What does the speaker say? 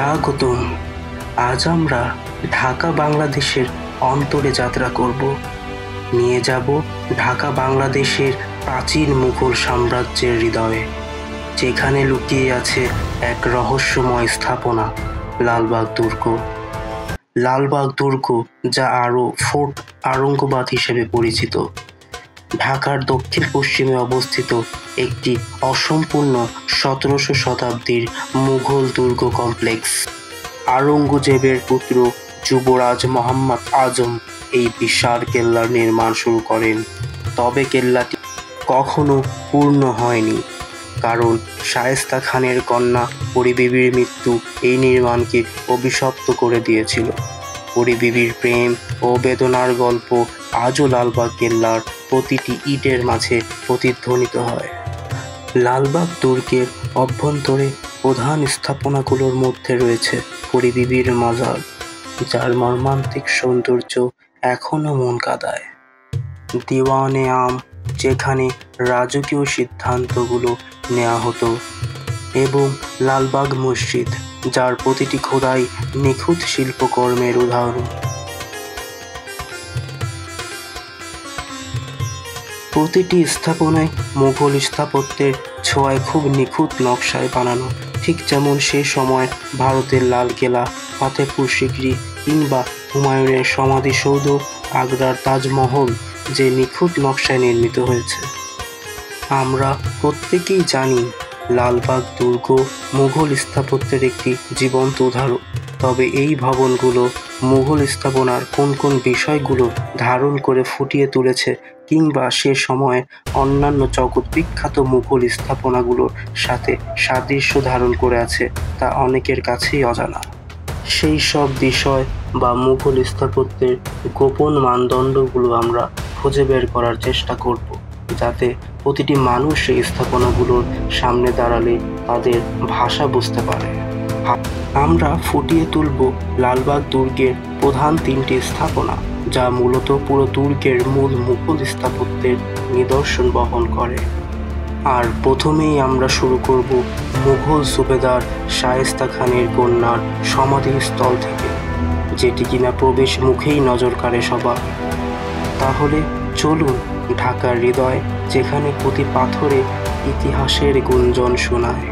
স্বাগতম। আজ আমরা ঢাকা বাংলাদেশের অন্তরে যাত্রা করব। নিয়ে যাব ঢাকা বাংলাদেশের প্রাচীন মুঘল সাম্রাজ্যের হৃদয়ে, যেখানে লুকিয়ে আছে এক রহস্যময় স্থাপনা, লালবাগ দুর্গ। লালবাগ দুর্গ, যা আরও ফোর্ট আওরঙ্গাবাদ হিসেবে পরিচিত, ঢাকার দক্ষিণ পশ্চিমে অবস্থিত একটি অসম্পূর্ণ 17শো শতাব্দীর মুঘল দুর্গ কমপ্লেক্স। আওরঙ্গজেবের পুত্র যুবরাজ মোহাম্মদ আজম এই বিশাল কেল্লার নির্মাণ শুরু করেন। তবে কেল্লাটি কখনো পূর্ণ হয়নি, কারণ শায়েস্তা খানের কন্যা পরীবিবির মৃত্যু এই নির্মাণকে অভিশপ্ত করে দিয়েছিল। পরীবিবির প্রেম ও বেদনার গল্প আজও লালবাগ কেল্লার প্রতিটি ইটের মাঝে প্রতিধ্বনিত হয়। লালবাগ দুর্গের অভ্যন্তরে প্রধান স্থাপনাগুলোর মধ্যে রয়েছে পরীবিবির মাজার, যার মর্মান্তিক সৌন্দর্য এখনও মন কাঁদায়। দিওয়ানে আম, যেখানে রাজকীয় সিদ্ধান্তগুলো নেওয়া হতো, এবং লালবাগ মসজিদ, যার প্রতিটি খোদাই নিখুঁত শিল্পকর্মের উদাহরণ। প্রতিটি স্থাপনায় মুঘল স্থাপত্যের ছোঁয়ায় খুব নিখুঁত নকশায় বানানো, ঠিক যেমন সে সময় ভারতের লালকেল্লা, ফতেপুর সিকরি কিংবা হুমায়ুনের সমাধিসৌধ, আগ্রার তাজমহল যে নিখুঁত নকশায় নির্মিত হয়েছে। আমরা প্রত্যেকেই জানি লালবাগ দুর্গ মুঘল স্থাপত্যের একটি জীবন্ত উদাহরণ। তবে এই ভবনগুলো মুঘল স্থাপনার কোন কোন বিষয়গুলো ধারণ করে ফুটিয়ে তুলেছে, কিংবা সে সময়ে অন্যান্য জগৎ বিখ্যাত মুঘল স্থাপনাগুলোর সাথে সাদৃশ্য ধারণ করে আছে, তা অনেকের কাছেই অজানা। সেই সব বিষয় বা মুঘল স্থাপত্যের গোপন মানদণ্ডগুলো আমরা খুঁজে বের করার চেষ্টা করব, যাতে প্রতিটি মানুষ এই স্থাপনাগুলোর সামনে দাঁড়ালে তাদের ভাষা বুঝতে পারে। আমরা ফুটিয়ে তুলব লালবাগ দুর্গের প্রধান তিনটি স্থাপনা, যা মূলত পুরো দুর্গের মূল মুঘল স্থাপত্যের নিদর্শন বহন করে। আর প্রথমেই আমরা শুরু করব মুঘল সুবেদার শায়েস্তা খানের কন্যার সমাধিস্থল থেকে, যেটি কিনা প্রবেশ মুখেই নজর কাড়ে সবার। তাহলে চলুন ঢাকার হৃদয়, যেখানে প্রতি পাথরে ইতিহাসের গুঞ্জন শোনায়।